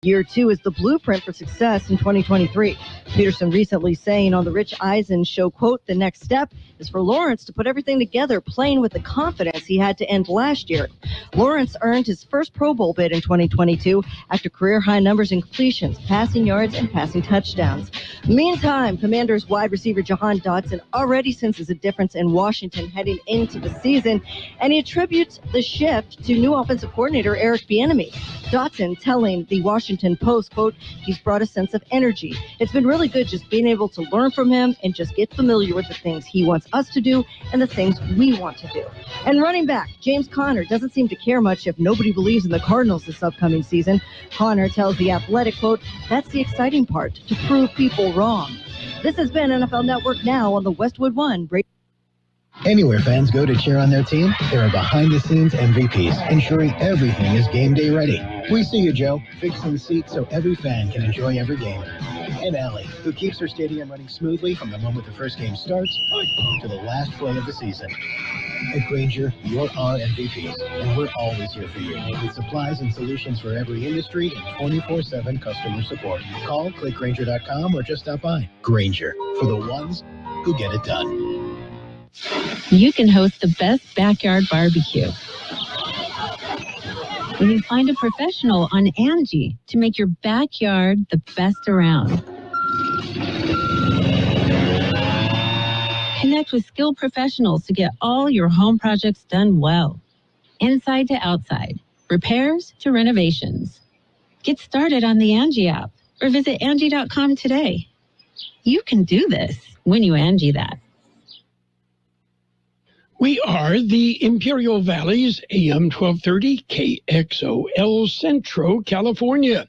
Year 2 is the blueprint for success in 2023. Peterson recently saying on the Rich Eisen show, quote, the next step is for Lawrence to put everything together, playing with the confidence he had to end last year. Lawrence earned his first Pro Bowl bid in 2022 after career-high numbers in completions, passing yards, and passing touchdowns. Meantime, Commanders wide receiver Jahan Dotson already senses a difference in Washington heading into the season, and he attributes the shift to new offensive coordinator Eric Bieniemy. Dotson telling the Washington Post, quote, he's brought a sense of energy. It's been really good just being able to learn from him and just get familiar with the things he wants us to do and the things we want to do. And running back, James Conner doesn't seem to care much if nobody believes in the Cardinals this upcoming season. Conner tells The Athletic, quote, that's the exciting part, to prove people wrong. This has been NFL Network Now on the Westwood One. Anywhere fans go to cheer on their team, there are behind-the-scenes MVPs, ensuring everything is game day ready. We see you, Joe, fixing the seats so every fan can enjoy every game. And Allie, who keeps her stadium running smoothly from the moment the first game starts to the last play of the season. At Grainger, you're our MVPs, and we're always here for you, with supplies and solutions for every industry and 24/7 customer support. Call, click Grainger.com, or just stop by. Grainger, for the ones who get it done. You can host the best backyard barbecue when you find a professional on Angie to make your backyard the best around. Connect with skilled professionals to get all your home projects done well. Inside to outside, repairs to renovations. Get started on the Angie app or visit Angie.com today. You can do this when you Angie that. We are the Imperial Valley's AM 1230 KXOL Centro, California.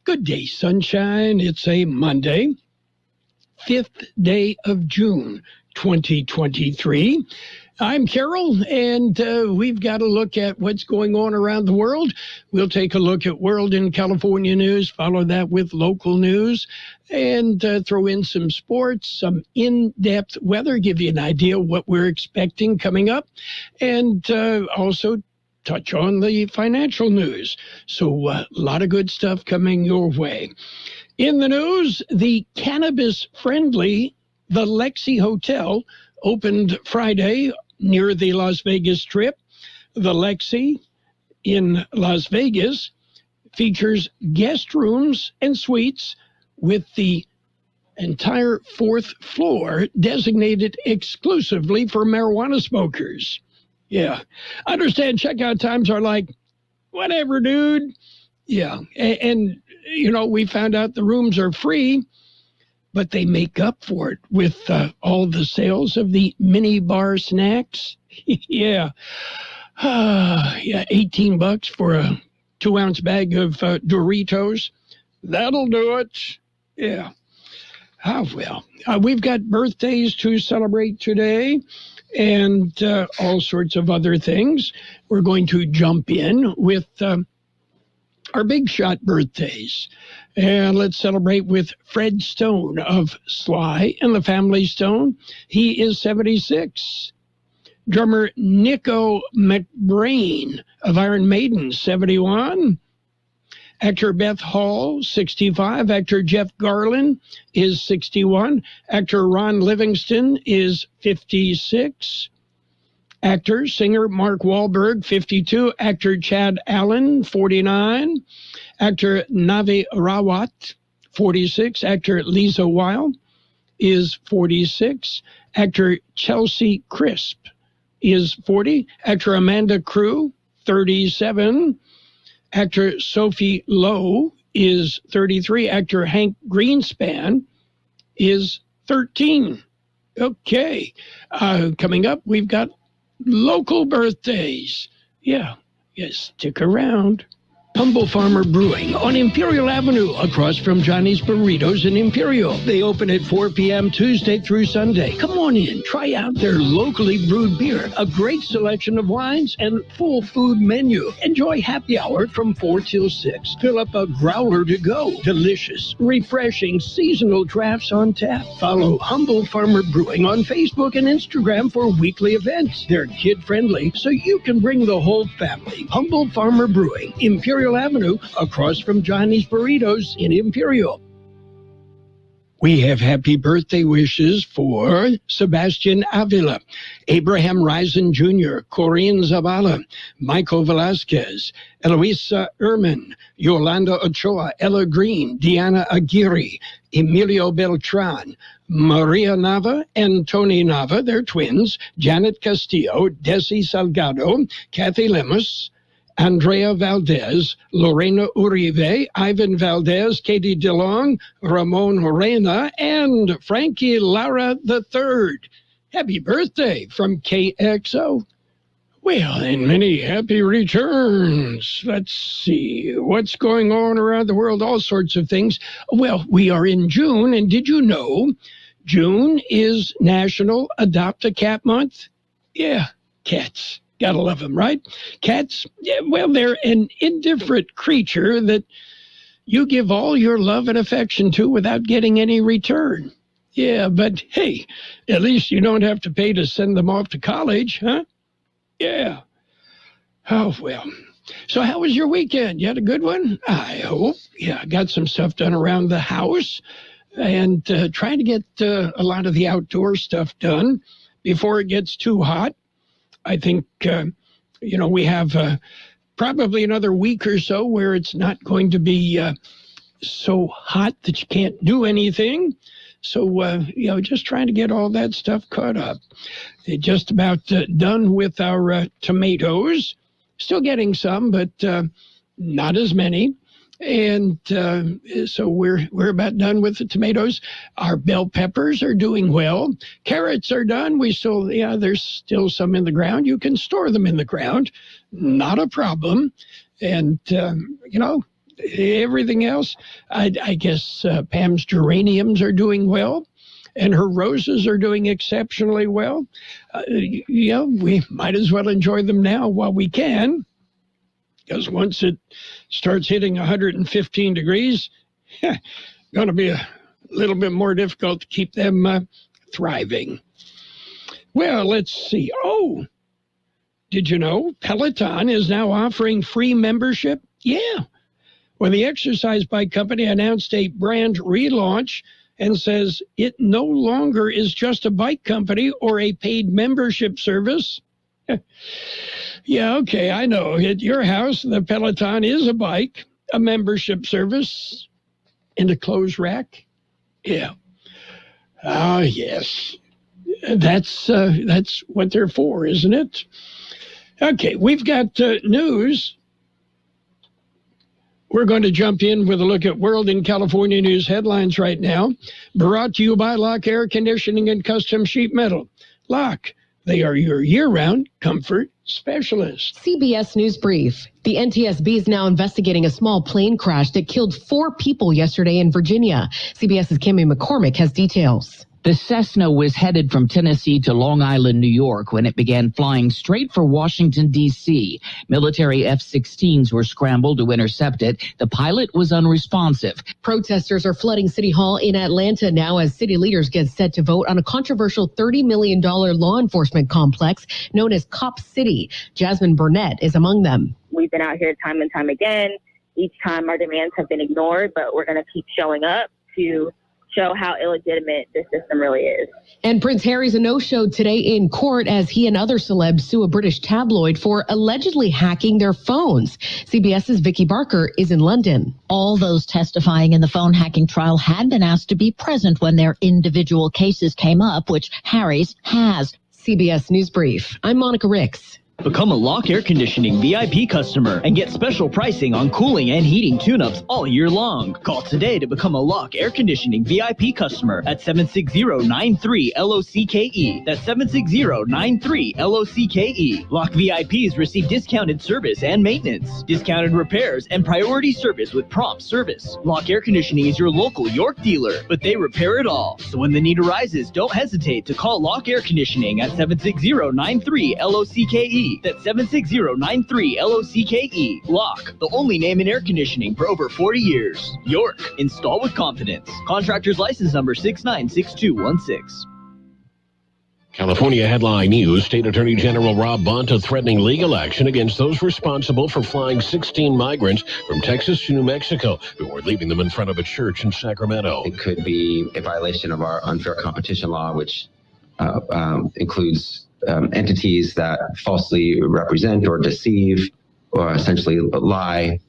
Good day, sunshine. It's a Monday, 5th day of June, 2023. I'm Carroll, and we've got a look at what's going on around the world. We'll take a look at world and California news, follow that with local news, and throw in some sports, some in-depth weather, give you an idea what we're expecting coming up, and also touch on the financial news. So a lot of good stuff coming your way. In the news, the cannabis-friendly The Lexi Hotel opened Friday near the Las Vegas Strip. The Lexi in Las Vegas features guest rooms and suites with the entire 4th floor designated exclusively for marijuana smokers. Yeah. Understand checkout times are like, whatever, dude. Yeah. And you know, we found out the rooms are free, but they make up for it with all the sales of the mini bar snacks. Yeah. Yeah, $18 for a 2-ounce bag of Doritos. That'll do it. Yeah. Oh, well, we've got birthdays to celebrate today and all sorts of other things. We're going to jump in with our big shot birthdays. And let's celebrate with Fred Stone of Sly and the Family Stone. He is 76. Drummer Nico McBrain of Iron Maiden, 71. Actor Beth Hall, 65. Actor Jeff Garlin is 61. Actor Ron Livingston is 56. Actor, singer Mark Wahlberg, 52. Actor Chad Allen, 49. Actor Navi Rawat, 46. Actor Lisa Weil is 46. Actor Chelsea Crisp is 40. Actor Amanda Crew, 37. Actor Sophie Lowe is 33. Actor Hank Greenspan is 13. Okay. Coming up, we've got local birthdays. Yeah. Yes, stick around. Humble Farmer Brewing on Imperial Avenue across from Johnny's Burritos in Imperial. They open at 4 p.m. Tuesday through Sunday. Come on in, try out their locally brewed beer, a great selection of wines, and full food menu. Enjoy happy hour from 4 till 6. Fill up a growler to go. Delicious, refreshing, seasonal drafts on tap. Follow Humble Farmer Brewing on Facebook and Instagram for weekly events. They're kid-friendly, so you can bring the whole family. Humble Farmer Brewing, Imperial Imperial Avenue, across from Johnny's Burritos in Imperial. We have happy birthday wishes for Sebastian Avila, Abraham Risen Jr., Corinne Zavala, Michael Velasquez, Eloisa Erman, Yolanda Ochoa, Ella Green, Diana Aguirre, Emilio Beltran, Maria Nava and Tony Nava, they're twins, Janet Castillo, Desi Salgado, Kathy Lemus, Andrea Valdez, Lorena Uribe, Ivan Valdez, Katie DeLong, Ramon Reina, and Frankie Lara III. Happy birthday from KXO. Well, and many happy returns. Let's see, what's going on around the world? All sorts of things. Well, we are in June, and did you know June is National Adopt a Cat Month? Yeah, cats. Gotta love them, right? Cats, yeah, well, they're an indifferent creature that you give all your love and affection to without getting any return. Yeah, but hey, at least you don't have to pay to send them off to college, huh? Yeah. Oh, well. So how was your weekend? You had a good one? I hope. Yeah, I got some stuff done around the house and trying to get a lot of the outdoor stuff done before it gets too hot. I think, we have probably another week or so where it's not going to be so hot that you can't do anything. So, just trying to get all that stuff caught up. They're just about done with our tomatoes. Still getting some, but not as many. And so we're about done with the tomatoes. Our bell peppers are doing well. Carrots are done. There's still some in the ground. You can store them in the ground. Not a problem. And, everything else, I guess Pam's geraniums are doing well. And her roses are doing exceptionally well. We might as well enjoy them now while we can. Because once it starts hitting 115 degrees, going to be a little bit more difficult to keep them thriving. Well, let's see. Oh, did you know Peloton is now offering free membership? Yeah. Well, the exercise bike company announced a brand relaunch and says it no longer is just a bike company or a paid membership service. Yeah, okay, I know. At your house, the Peloton is a bike, a membership service, and a clothes rack. Yeah. Ah, yes. That's what they're for, isn't it? Okay, we've got news. We're going to jump in with a look at World in California news headlines right now. Brought to you by Lock Air Conditioning and Custom Sheet Metal. Lock. They are your year-round comfort specialist. CBS News Brief. The NTSB is now investigating a small plane crash that killed 4 people yesterday in Virginia. CBS's Kimmy McCormick has details. The Cessna was headed from Tennessee to Long Island, New York, when it began flying straight for Washington, D.C. Military F-16s were scrambled to intercept it. The pilot was unresponsive. Protesters are flooding City Hall in Atlanta now as city leaders get set to vote on a controversial $30 million law enforcement complex known as Cop City. Jasmine Burnett is among them. We've been out here time and time again. Each time our demands have been ignored, but we're going to keep showing up to show how illegitimate this system really is. And Prince Harry's a no-show today in court as he and other celebs sue a British tabloid for allegedly hacking their phones. CBS's Vicky Barker is in London. All those testifying in the phone hacking trial had been asked to be present when their individual cases came up, which Harry's has. CBS News Brief. I'm Monica Ricks. Become a Lock Air Conditioning VIP customer and get special pricing on cooling and heating tune-ups all year long. Call today to become a Lock Air Conditioning VIP customer at 760-93-LOCKE. That's 760-93-LOCKE. Lock VIPs receive discounted service and maintenance, discounted repairs, and priority service with prompt service. Lock Air Conditioning is your local York dealer, but they repair it all. So when the need arises, don't hesitate to call Lock Air Conditioning at 760-93-LOCKE. That's 760-93-LOCKE. Lock, the only name in air conditioning for over 40 years. York, install with confidence. Contractor's license number 696216. California headline news, State Attorney General Rob Bonta threatening legal action against those responsible for flying 16 migrants from Texas to New Mexico who were leaving them in front of a church in Sacramento. It could be a violation of our unfair competition law, which includes entities that falsely represent or deceive or essentially lie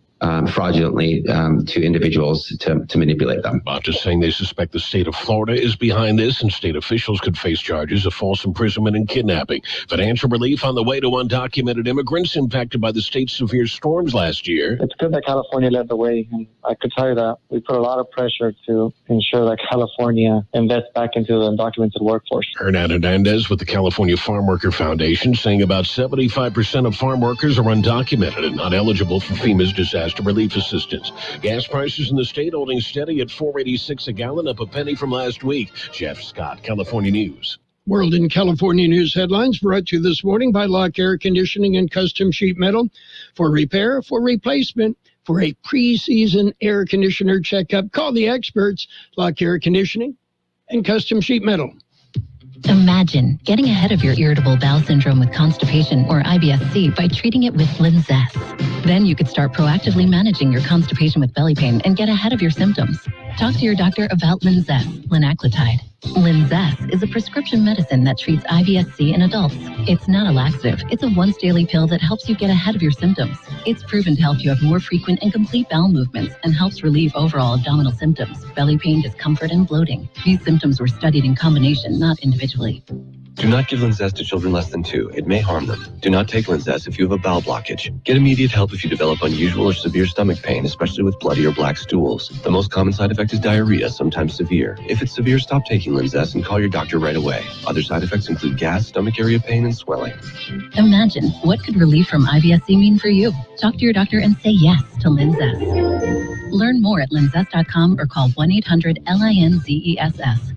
fraudulently to individuals to manipulate them. Bonta saying they suspect the state of Florida is behind this, and state officials could face charges of false imprisonment and kidnapping. Financial relief on the way to undocumented immigrants impacted by the state's severe storms last year. It's good that California led the way, and I could tell you that we put a lot of pressure to ensure that California invests back into the undocumented workforce. Hernan Hernandez with the California Farm Worker Foundation saying about 75% of farm workers are undocumented and not eligible for FEMA's disaster relief assistance. Gas prices in the state holding steady at $4.86 a gallon, up a penny from last week. Jeff Scott, California News. World in California News headlines brought to you this morning by Lock Air Conditioning and Custom Sheet Metal. For repair, for replacement, for a pre-season air conditioner checkup, call the experts. Lock Air Conditioning and Custom Sheet Metal. Imagine getting ahead of your irritable bowel syndrome with constipation or IBS-C by treating it with Linzess. Then you could start proactively managing your constipation with belly pain and get ahead of your symptoms. Talk to your doctor about Linzess, linaclotide. Linzess is a prescription medicine that treats IBS-C in adults. It's not a laxative. It's a once-daily pill that helps you get ahead of your symptoms. It's proven to help you have more frequent and complete bowel movements and helps relieve overall abdominal symptoms, belly pain, discomfort, and bloating. These symptoms were studied in combination, not individually. Do not give Linzess to children less than 2. It may harm them. Do not take Linzess if you have a bowel blockage. Get immediate help if you develop unusual or severe stomach pain, especially with bloody or black stools. The most common side effect is diarrhea, sometimes severe. If it's severe, stop taking Linzess and call your doctor right away. Other side effects include gas, stomach area pain, and swelling. Imagine, what could relief from IBS-C mean for you? Talk to your doctor and say yes to Linzess. Learn more at linzess.com or call 1-800-LINZESS.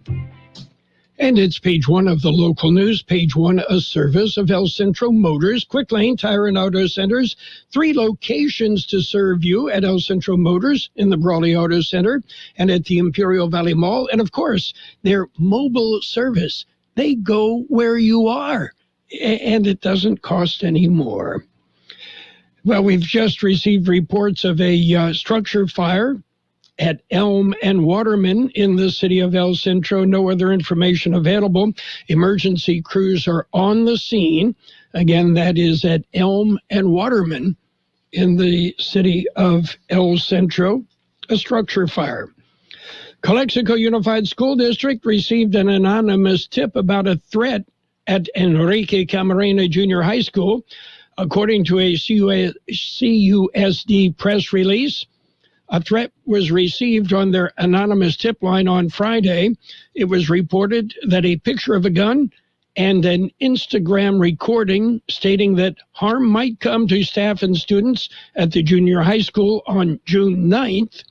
And it's page one of the local news. Page one, a service of El Centro Motors, Quick Lane Tire and Auto Centers. 3 locations to serve you at El Centro Motors in the Brawley Auto Center and at the Imperial Valley Mall. And of course, their mobile service. They go where you are, and it doesn't cost any more. Well, we've just received reports of a structure fire at Elm and Waterman in the city of El Centro. No other information available. Emergency crews are on the scene. Again, that is at Elm and Waterman in the city of El Centro. A structure fire. Calexico Unified School District received an anonymous tip about a threat at Enrique Camarena Junior High School. According to a CUSD press release, a threat was received on their anonymous tip line on Friday. It was reported that a picture of a gun and an Instagram recording stating that harm might come to staff and students at the junior high school on June 9th.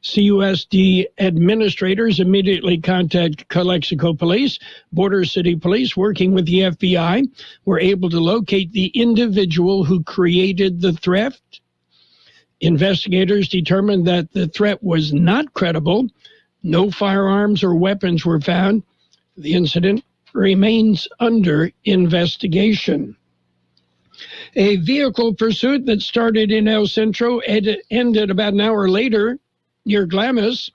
CUSD administrators immediately contacted Calexico Police. Border City Police, working with the FBI, were able to locate the individual who created the threat. Investigators determined that the threat was not credible. No firearms or weapons were found. The incident remains under investigation. A vehicle pursuit that started in El Centro ended about an hour later near Glamis.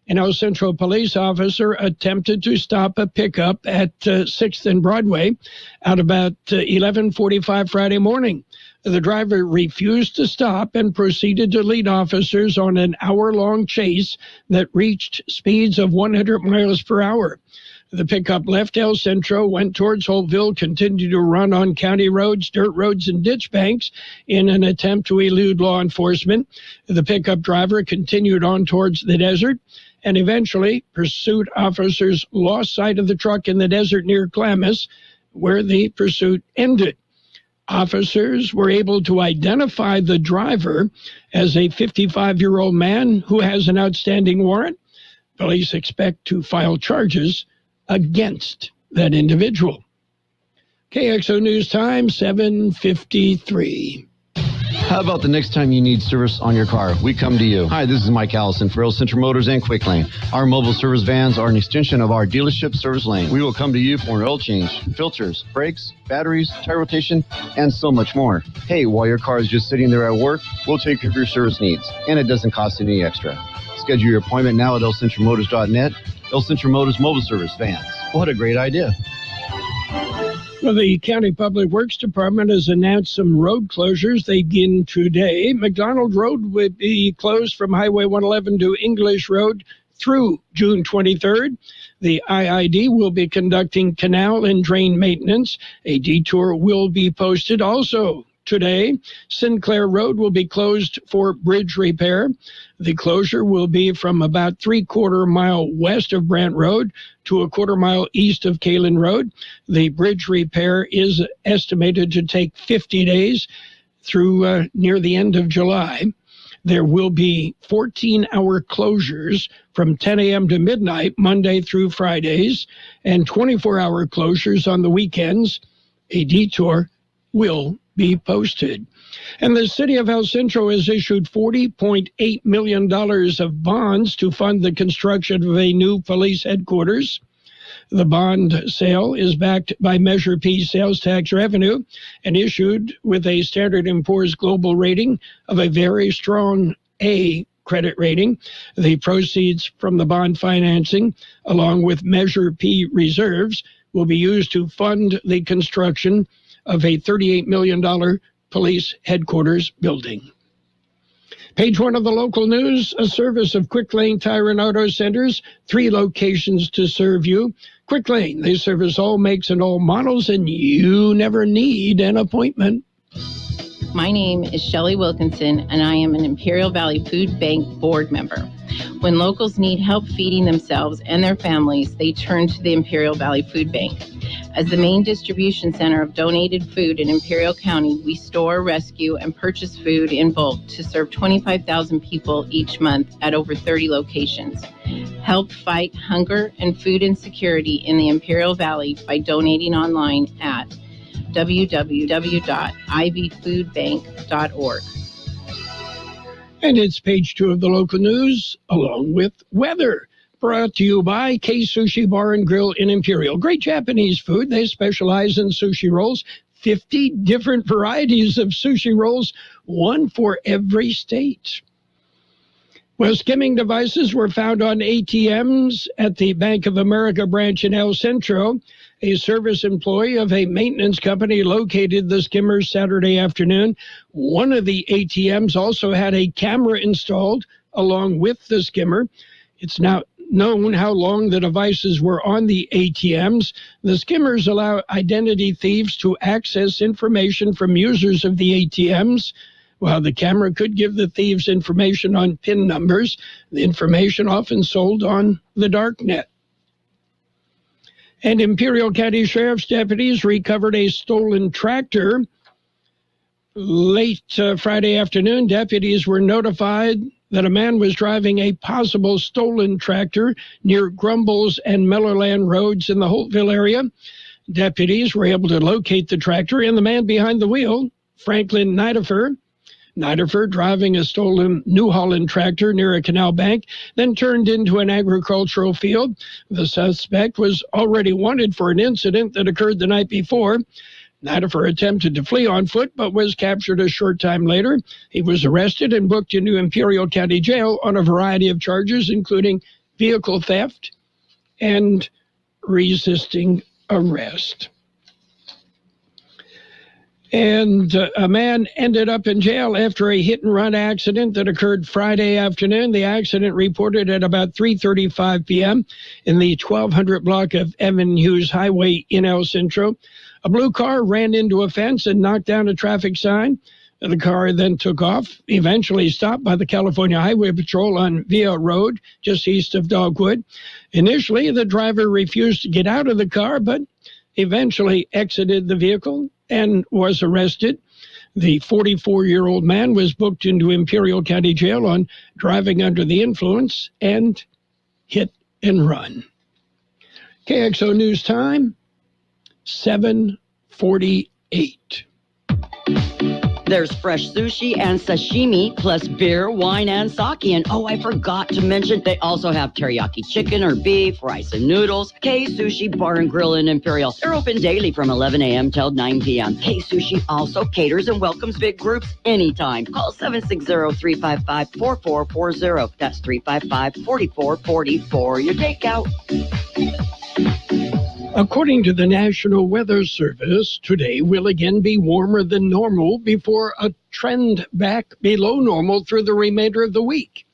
An El Centro police officer attempted to stop a pickup at 6th and Broadway at about 11:45 Friday morning. The driver refused to stop and proceeded to lead officers on an hour-long chase that reached speeds of 100 miles per hour. The pickup left El Centro, went towards Holtville, continued to run on county roads, dirt roads, and ditch banks in an attempt to elude law enforcement. The pickup driver continued on towards the desert, and eventually pursuit officers lost sight of the truck in the desert near Glamis, where the pursuit ended. Officers were able to identify the driver as a 55-year-old man who has an outstanding warrant. Police expect to file charges against that individual. KXO News Time, 7:53. How about the next time you need service on your car? We come to you. Hi, this is Mike Allison for El Centro Motors and Quick Lane. Our mobile service vans are an extension of our dealership service lane. We will come to you for an oil change, filters, brakes, batteries, tire rotation, and so much more. Hey, while your car is just sitting there at work, we'll take care of your service needs, and it doesn't cost any extra. Schedule your appointment now at elcentromotors.net. El Centro Motors Mobile Service Vans. What a great idea. Well, the County Public Works Department has announced some road closures. They begin today. McDonald Road will be closed from Highway 111 to English Road through June 23rd. The IID will be conducting canal and drain maintenance. A detour will be posted also today. Sinclair Road will be closed for bridge repair. The closure will be from about 3/4 mile west of Brant Road to a 1/4 mile east of Kalen Road. The bridge repair is estimated to take 50 days through near the end of July. There will be 14-hour closures from 10 a.m. to midnight, Monday through Fridays, and 24-hour closures on the weekends. A detour will be posted. And the city of El Centro has issued $40.8 million of bonds to fund the construction of a new police headquarters. The bond sale is backed by Measure P sales tax revenue and issued with a Standard & Poor's global rating of a very strong A credit rating. The proceeds from the bond financing, along with Measure P reserves, will be used to fund the construction of a $38 million police headquarters building. Page 1 of the local news, a service of Quick Lane Tire and Auto Centers, 3 locations to serve you. Quick Lane, they service all makes and all models, and you never need an appointment. My name is Shelley Wilkinson, and I am an Imperial Valley Food Bank board member. When locals need help feeding themselves and their families, they turn to the Imperial Valley Food Bank. As the main distribution center of donated food in Imperial County, we store, rescue, and purchase food in bulk to serve 25,000 people each month at over 30 locations. Help fight hunger and food insecurity in the Imperial Valley by donating online at www.ivfoodbank.org. And it's page 2 of the local news, along with weather. Brought to you by K Sushi Bar and Grill in Imperial. Great Japanese food. They specialize in sushi rolls. 50 different varieties of sushi rolls, one for every state. Well, skimming devices were found on ATMs at the Bank of America branch in El Centro. A service employee of a maintenance company located the skimmers Saturday afternoon. One of the ATMs also had a camera installed along with the skimmer. It's now known how long the devices were on the ATMs. The skimmers allow identity thieves to access information from users of the ATMs. While the camera could give the thieves information on PIN numbers, the information often sold on the dark net. And Imperial County Sheriff's deputies recovered a stolen tractor. Late Friday afternoon, deputies were notified that a man was driving a possible stolen tractor near Grumbles and Millerland Roads in the Holtville area. Deputies were able to locate the tractor and the man behind the wheel, Franklin Nidifer. Nidifer driving a stolen New Holland tractor near a canal bank, then turned into an agricultural field. The suspect was already wanted for an incident that occurred the night before. Nidifer attempted to flee on foot, but was captured a short time later. He was arrested and booked into Imperial County Jail on a variety of charges, including vehicle theft and resisting arrest. And a man ended up in jail after a hit-and-run accident that occurred Friday afternoon. The accident reported at about 3:35 p.m. in the 1200 block of Evan Hughes Highway in El Centro. A blue car ran into a fence and knocked down a traffic sign. The car then took off, eventually stopped by the California Highway Patrol on Villa Road, just east of Dogwood. Initially, the driver refused to get out of the car, but eventually exited the vehicle and was arrested. The 44-year-old man was booked into Imperial County Jail on driving under the influence and hit and run. KXO News Time, 7:48. There's fresh sushi and sashimi, plus beer, wine, and sake. And oh, I forgot to mention, they also have teriyaki chicken or beef, rice and noodles. Kxo Sushi Bar and Grill in Imperial. They're open daily from 11 a.m. till 9 p.m. Kxo Sushi also caters and welcomes big groups anytime. Call 760-355-4440. That's 355-4440 for your takeout. According to the National Weather Service, today will again be warmer than normal before a trend back below normal through the remainder of the week.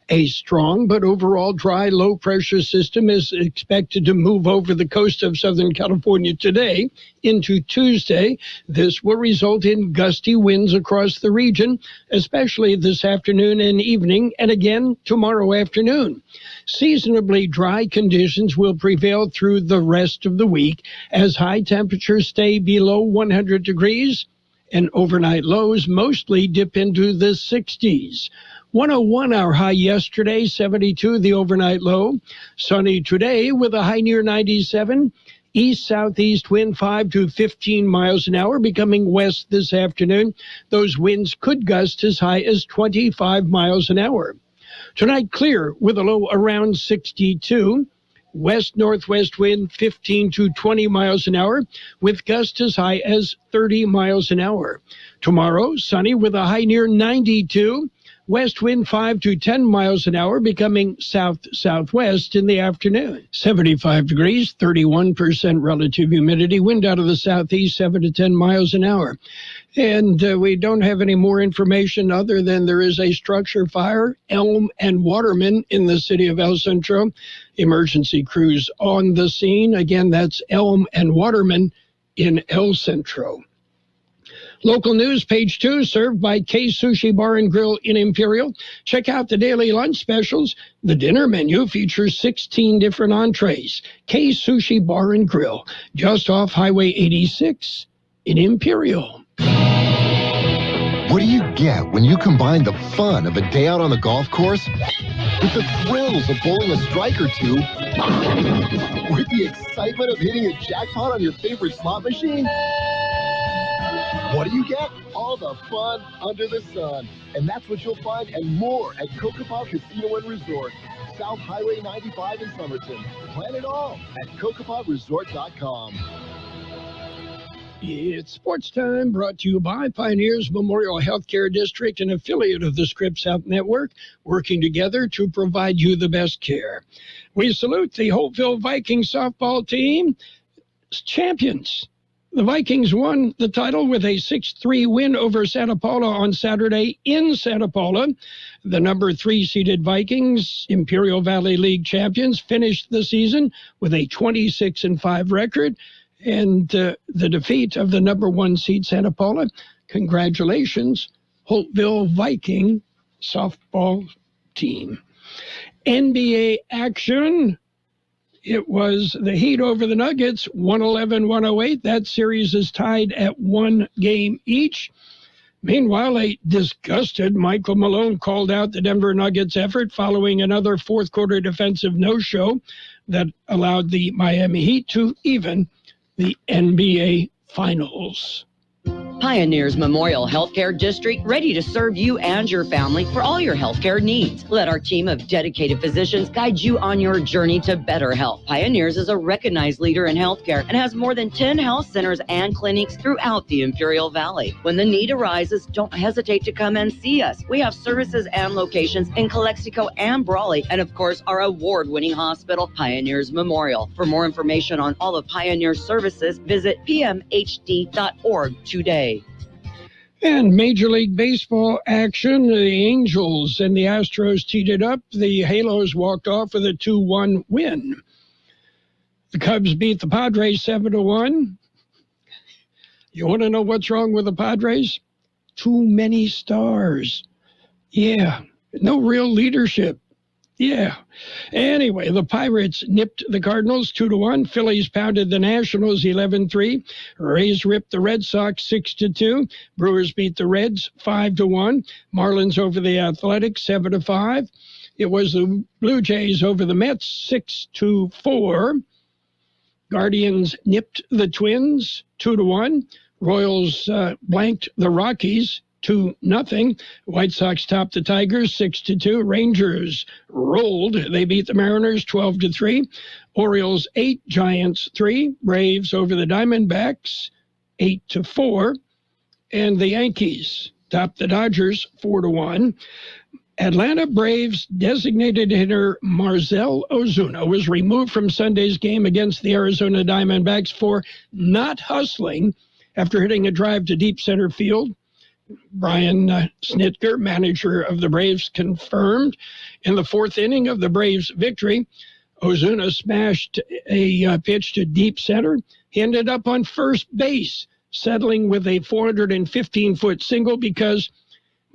A strong but overall dry low-pressure system is expected to move over the coast of Southern California today into Tuesday. This will result in gusty winds across the region, especially this afternoon and evening, and again tomorrow afternoon. Seasonably dry conditions will prevail through the rest of the week as high temperatures stay below 100 degrees and overnight lows mostly dip into the 60s. 101 our high yesterday, 72 the overnight low. Sunny today with a high near 97. East-southeast wind 5 to 15 miles an hour, becoming west this afternoon. Those winds could gust as high as 25 miles an hour. Tonight clear with a low around 62. West-northwest wind 15 to 20 miles an hour, with gusts as high as 30 miles an hour. Tomorrow, sunny with a high near 92. West wind 5 to 10 miles an hour, becoming south-southwest in the afternoon. 75 degrees, 31% relative humidity, wind out of the southeast 7 to 10 miles an hour. And we don't have any more information other than there is a structure fire, Elm and Waterman, in the city of El Centro. Emergency crews on the scene. Again, that's Elm and Waterman in El Centro. Local news, page 2, served by Kxo Sushi Bar and Grill in Imperial. Check out the daily lunch specials. The dinner menu features 16 different entrees. Kxo Sushi Bar and Grill, just off Highway 86 in Imperial. What do you get when you combine the fun of a day out on the golf course with the thrills of bowling a strike or two with the excitement of hitting a jackpot on your favorite slot machine? What do you get? All the fun under the sun. And that's what you'll find and more at Cocopah Casino and Resort, South Highway 95 in Somerton. Plan it all at CocopahResort.com. It's sports time, brought to you by Pioneers Memorial Healthcare District, an affiliate of the Scripps Health Network, working together to provide you the best care. We salute the Holtville Vikings softball team, champions. The Vikings won the title with a 6-3 win over Santa Paula on Saturday in Santa Paula. The number 3 seeded Vikings, Imperial Valley League champions, finished the season with a 26-5 record. And the defeat of the number 1 seed Santa Paula. Congratulations, Holtville Viking softball team. NBA action. It was the Heat over the Nuggets, 111-108. That series is tied at 1 game each. Meanwhile, a disgusted Michael Malone called out the Denver Nuggets' effort following another fourth-quarter defensive no-show that allowed the Miami Heat to even the NBA Finals. Pioneers Memorial Healthcare District, ready to serve you and your family for all your healthcare needs. Let our team of dedicated physicians guide you on your journey to better health. Pioneers is a recognized leader in healthcare and has more than 10 health centers and clinics throughout the Imperial Valley. When the need arises, don't hesitate to come and see us. We have services and locations in Calexico and Brawley, and of course, our award-winning hospital, Pioneers Memorial. For more information on all of Pioneer's services, visit pmhd.org today. And Major League Baseball action, the Angels and the Astros teed it up. The Halos walked off with a 2-1 win. The Cubs beat the Padres 7-1. You want to know what's wrong with the Padres? Too many stars. Yeah, no real leadership. Yeah. Anyway, the Pirates nipped the Cardinals 2-1. Phillies pounded the Nationals 11-3. Rays ripped the Red Sox 6-2. Brewers beat the Reds 5-1. Marlins over the Athletics 7-5. It was the Blue Jays over the Mets 6-4. Guardians nipped the Twins 2-1. Royals blanked the Rockies 2-0. White Sox topped the Tigers 6-2. Rangers rolled. They beat the Mariners 12-3. Orioles 8, Giants 3. Braves over the Diamondbacks 8-4. And the Yankees topped the Dodgers 4-1. Atlanta Braves designated hitter Marcell Ozuna was removed from Sunday's game against the Arizona Diamondbacks for not hustling after hitting a drive to deep center field. Brian Snitker, manager of the Braves, confirmed in the fourth inning of the Braves' victory, Ozuna smashed a pitch to deep center. He ended up on first base, settling with a 415-foot single because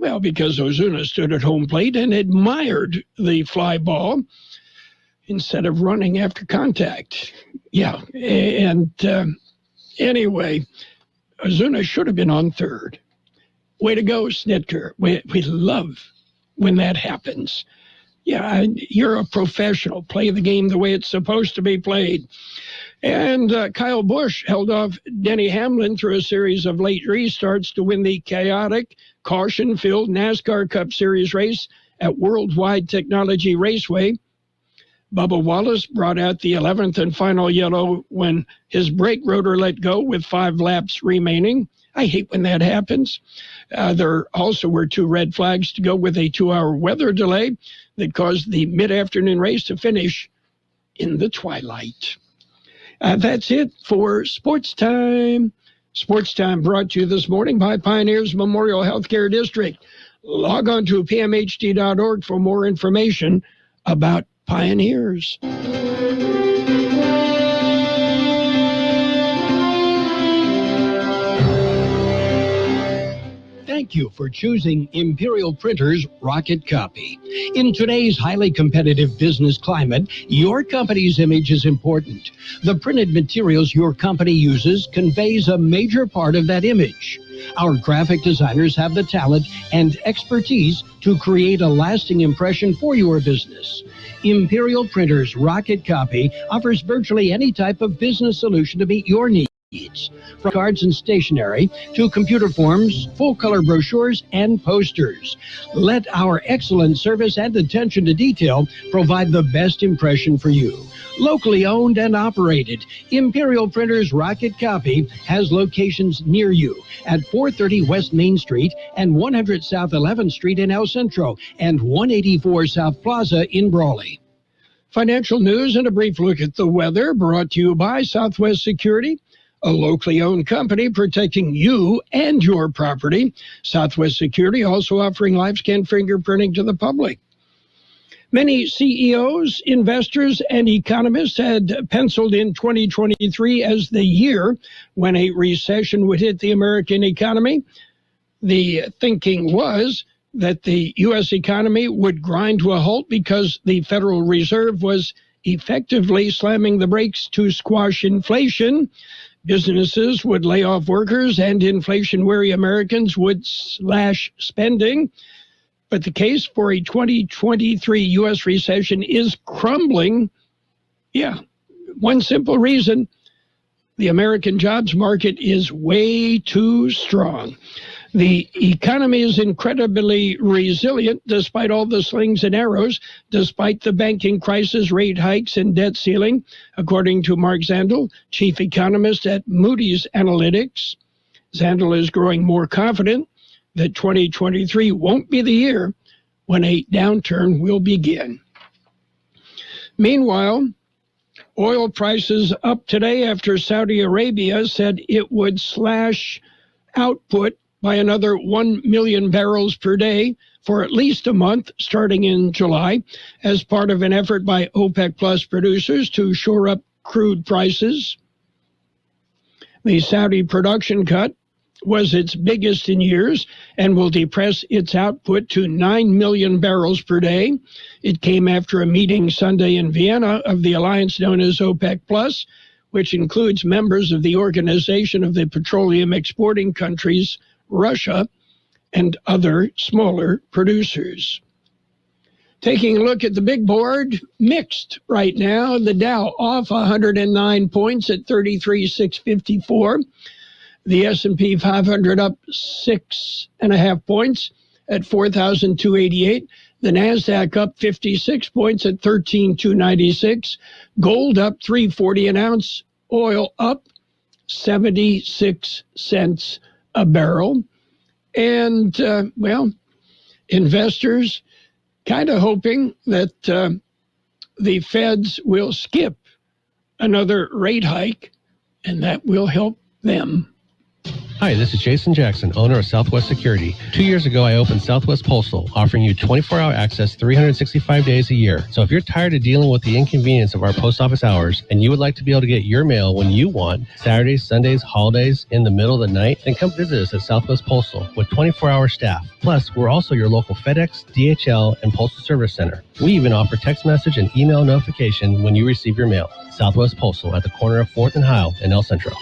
Ozuna stood at home plate and admired the fly ball instead of running after contact. Yeah, and anyway, Ozuna should have been on third. Way to go, Snitker. We love when that happens. Yeah, you're a professional. Play the game the way it's supposed to be played. And Kyle Busch held off Denny Hamlin through a series of late restarts to win the chaotic, caution-filled NASCAR Cup Series race at Worldwide Technology Raceway. Bubba Wallace brought out the 11th and final yellow when his brake rotor let go with 5 laps remaining. I hate when that happens. There also were 2 red flags to go with a 2-hour weather delay that caused the mid-afternoon race to finish in the twilight. That's it for Sports Time. Sports Time brought to you this morning by Pioneers Memorial Healthcare District. Log on to pmhd.org for more information about Pioneers. Thank you for choosing Imperial Printers Rocket Copy. In today's highly competitive business climate, your company's image is important. The printed materials your company uses conveys a major part of that image. Our graphic designers have the talent and expertise to create a lasting impression for your business. Imperial Printers Rocket Copy offers virtually any type of business solution to meet your needs. From cards and stationery to computer forms, full-color brochures, and posters. Let our excellent service and attention to detail provide the best impression for you. Locally owned and operated, Imperial Printers Rocket Copy has locations near you at 430 West Main Street and 100 South 11th Street in El Centro and 184 South Plaza in Brawley. Financial news and a brief look at the weather brought to you by Southwest Security, a locally owned company protecting you and your property. Southwest Security also offering live-scan fingerprinting to the public. Many CEOs, investors, and economists had penciled in 2023 as the year when a recession would hit the American economy. The thinking was that the U.S. economy would grind to a halt because the Federal Reserve was effectively slamming the brakes to squash inflation. Businesses would lay off workers and inflation-wary Americans would slash spending. But the case for a 2023 U.S. recession is crumbling. Yeah, one simple reason. The American jobs market is way too strong. The economy is incredibly resilient despite all the slings and arrows, despite the banking crisis, rate hikes, and debt ceiling, according to Mark Zandel, chief economist at Moody's Analytics. Zandel is growing more confident that 2023 won't be the year when a downturn will begin. Meanwhile, oil prices up today after Saudi Arabia said it would slash output by another 1 million barrels per day for at least a month starting in July as part of an effort by OPEC Plus producers to shore up crude prices. The Saudi production cut was its biggest in years and will depress its output to 9 million barrels per day. It came after a meeting Sunday in Vienna of the alliance known as OPEC Plus, which includes members of the Organization of the Petroleum Exporting Countries, Russia, and other smaller producers. Taking a look at the big board, mixed right now. The Dow off 109 points at 33,654. The S&P 500 up 6.5 points at 4,288. The NASDAQ up 56 points at 13,296. Gold up $3.40 an ounce. Oil up 76 cents a barrel. And, investors kind of hoping that the feds will skip another rate hike, and that will help them. Hi, this is Jason Jackson, owner of Southwest Security. 2 years ago, I opened Southwest Postal, offering you 24-hour access 365 days a year. So if you're tired of dealing with the inconvenience of our post office hours and you would like to be able to get your mail when you want, Saturdays, Sundays, holidays, in the middle of the night, then come visit us at Southwest Postal with 24-hour staff. Plus, we're also your local FedEx, DHL, and Postal Service Center. We even offer text message and email notification when you receive your mail. Southwest Postal at the corner of 4th and Heil in El Centro.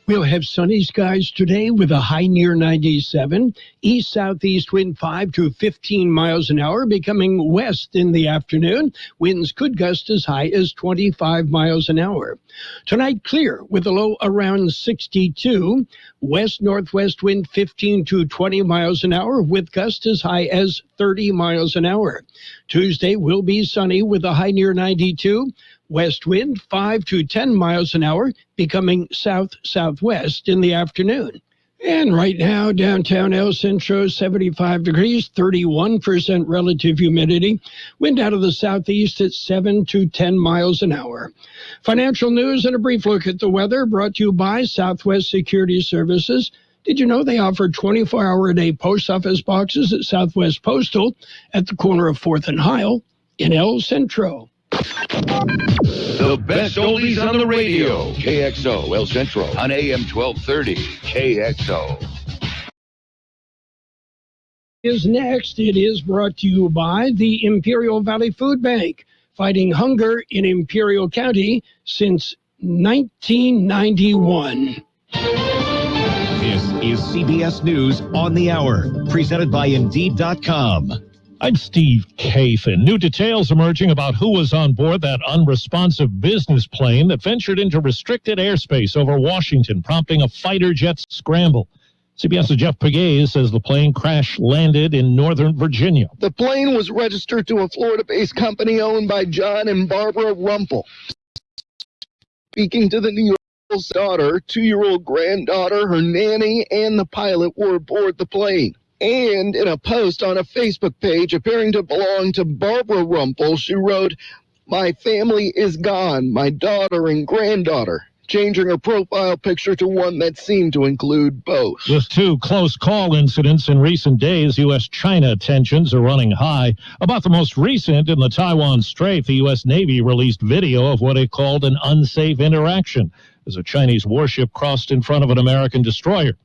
We'll have sunny skies today with a high near 97. East-southeast wind 5 to 15 miles an hour, becoming west in the afternoon. Winds could gust as high as 25 miles an hour. Tonight, clear with a low around 62. West-northwest wind 15 to 20 miles an hour with gusts as high as 30 miles an hour. Tuesday will be sunny with a high near 92. West wind 5 to 10 miles an hour, becoming south-southwest in the afternoon. And right now, downtown El Centro, 75 degrees, 31% relative humidity. Wind out of the southeast at 7 to 10 miles an hour. Financial news and a brief look at the weather brought to you by Southwest Security Services. Did you know they offer 24-hour-a-day post office boxes at Southwest Postal at the corner of 4th and Heil in El Centro? The best oldies on the radio. KXO El Centro on AM 1230. KXO. Is next. It is brought to you by the Imperial Valley Food Bank, fighting hunger in Imperial County since 1991. This is CBS News on the Hour, presented by Indeed.com. I'm Steve Kathan. New details emerging about who was on board that unresponsive business plane that ventured into restricted airspace over Washington, prompting a fighter jet scramble. CBS's Jeff Pegues says the plane crash-landed in Northern Virginia. The plane was registered to a Florida-based company owned by John and Barbara Rumpel. Speaking to the New York Post's daughter, 2-year-old granddaughter, her nanny, and the pilot were aboard the plane. And in a post on a Facebook page appearing to belong to Barbara Rumpel, she wrote, "My family is gone, my daughter and granddaughter," changing her profile picture to one that seemed to include both. With 2 close call incidents in recent days, U.S.-China tensions are running high. About the most recent in the Taiwan Strait, the U.S. Navy released video of what it called an unsafe interaction as a Chinese warship crossed in front of an American destroyer.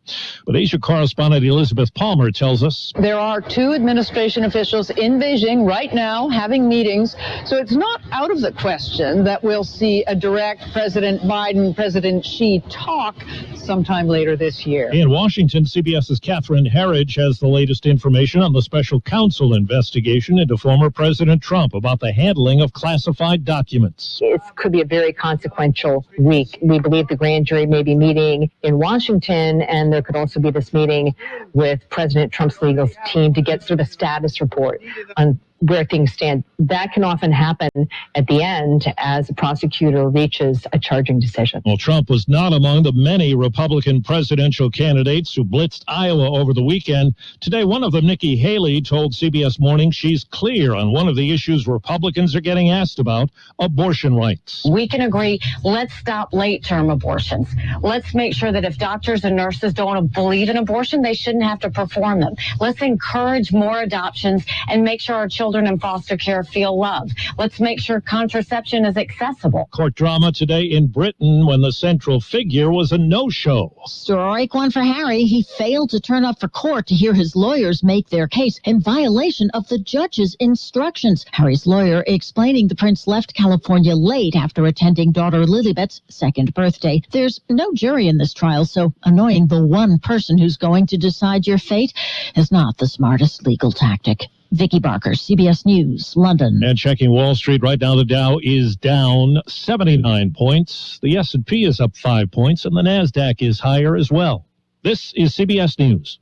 But Asia correspondent Elizabeth Palmer tells us there are 2 administration officials in Beijing right now having meetings, so it's not out of the question that we'll see a direct President Biden, President Xi talk sometime later this year. In Washington, CBS's Catherine Herridge has the latest information on the special counsel investigation into former President Trump about the handling of classified documents. It could be a very consequential week. We believe the grand jury may be meeting in Washington, and there could also be this meeting with President Trump's legal team to get sort of a status report on where things stand. That can often happen at the end as a prosecutor reaches a charging decision. Well, Trump was not among the many Republican presidential candidates who blitzed Iowa over the weekend. Today, one of them, Nikki Haley, told CBS Morning she's clear on one of the issues Republicans are getting asked about, abortion rights. We can agree, let's stop late-term abortions. Let's make sure that if doctors and nurses don't believe in abortion, they shouldn't have to perform them. Let's encourage more adoptions and make sure our children in foster care feel loved. Let's make sure contraception is accessible. Court drama today in Britain when the central figure was a no-show. Strike one for Harry. He failed to turn up for court to hear his lawyers make their case in violation of the judge's instructions. Harry's lawyer explaining the prince left California late after attending daughter Lilibet's 2nd birthday. There's no jury in this trial, so annoying the one person who's going to decide your fate is not the smartest legal tactic. Vicki Barker, CBS News, London. And checking Wall Street right now, the Dow is down 79 points. The S&P is up 5 points, and the NASDAQ is higher as well. This is CBS News.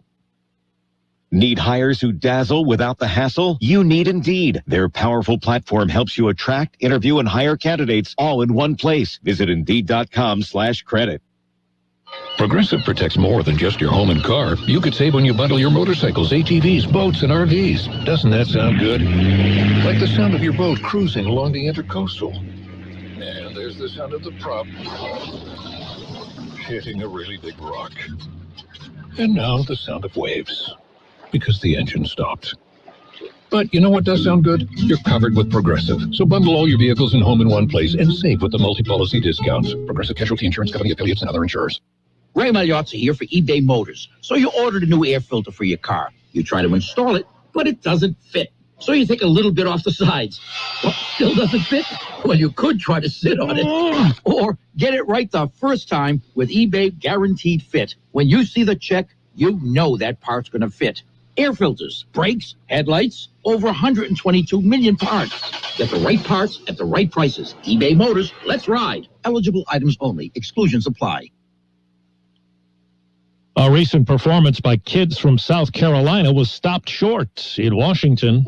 Need hires who dazzle without the hassle? You need Indeed. Their powerful platform helps you attract, interview, and hire candidates all in one place. Visit Indeed.com/credit. Progressive protects more than just your home and car. You could save when you bundle your motorcycles, ATVs, boats, and RVs. Doesn't that sound good? Like the sound of your boat cruising along the Intercoastal. And there's the sound of the prop hitting a really big rock. And now the sound of waves, because the engine stopped. But you know what does sound good? You're covered with Progressive. So bundle all your vehicles and home in one place and save with the multi-policy discounts. Progressive Casualty Insurance Company affiliates and other insurers. Ray Magliozzi here for eBay Motors. So you ordered a new air filter for your car. You try to install it, but it doesn't fit. So you take a little bit off the sides. What, still doesn't fit? Well, you could try to sit on it. Or get it right the first time with eBay Guaranteed Fit. When you see the check, you know that part's going to fit. Air filters, brakes, headlights, over 122 million parts. Get the right parts at the right prices. eBay Motors, let's ride. Eligible items only. Exclusions apply. A recent performance by kids from South Carolina was stopped short in Washington.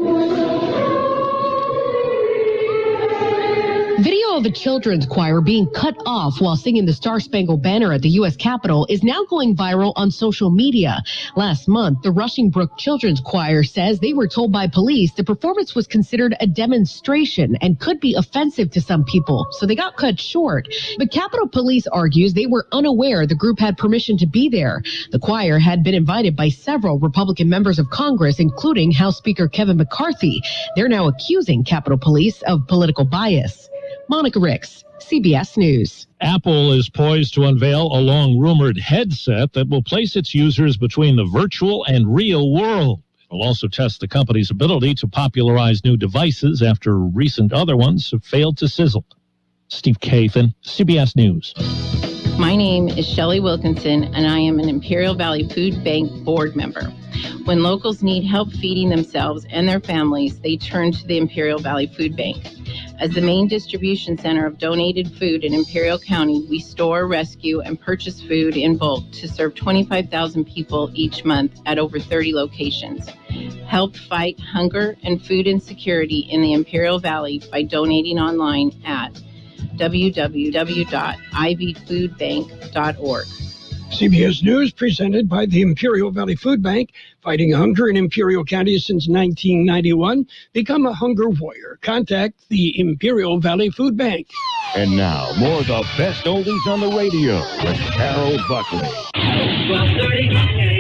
Video of a children's choir being cut off while singing the Star-Spangled Banner at the U.S. Capitol is now going viral on social media. Last month, the Rushing Brook Children's Choir says they were told by police the performance was considered a demonstration and could be offensive to some people, so they got cut short. But Capitol Police argues they were unaware the group had permission to be there. The choir had been invited by several Republican members of Congress, including House Speaker Kevin McCarthy. They're now accusing Capitol Police of political bias. Monica Ricks, CBS News. Apple is poised to unveil a long-rumored headset that will place its users between the virtual and real world. It will also test the company's ability to popularize new devices after recent other ones have failed to sizzle. Steve Kathan, CBS News. My name is Shelley Wilkinson, and I am an Imperial Valley Food Bank board member. When locals need help feeding themselves and their families, they turn to the Imperial Valley Food Bank. As the main distribution center of donated food in Imperial County, we store, rescue, and purchase food in bulk to serve 25,000 people each month at over 30 locations. Help fight hunger and food insecurity in the Imperial Valley by donating online at www.ivfoodbank.org. CBS News presented by the Imperial Valley Food Bank, fighting hunger in Imperial County since 1991. Become a hunger warrior. Contact the Imperial Valley Food Bank. And now, more of the best oldies on the radio with Carroll Buckley. 12:30.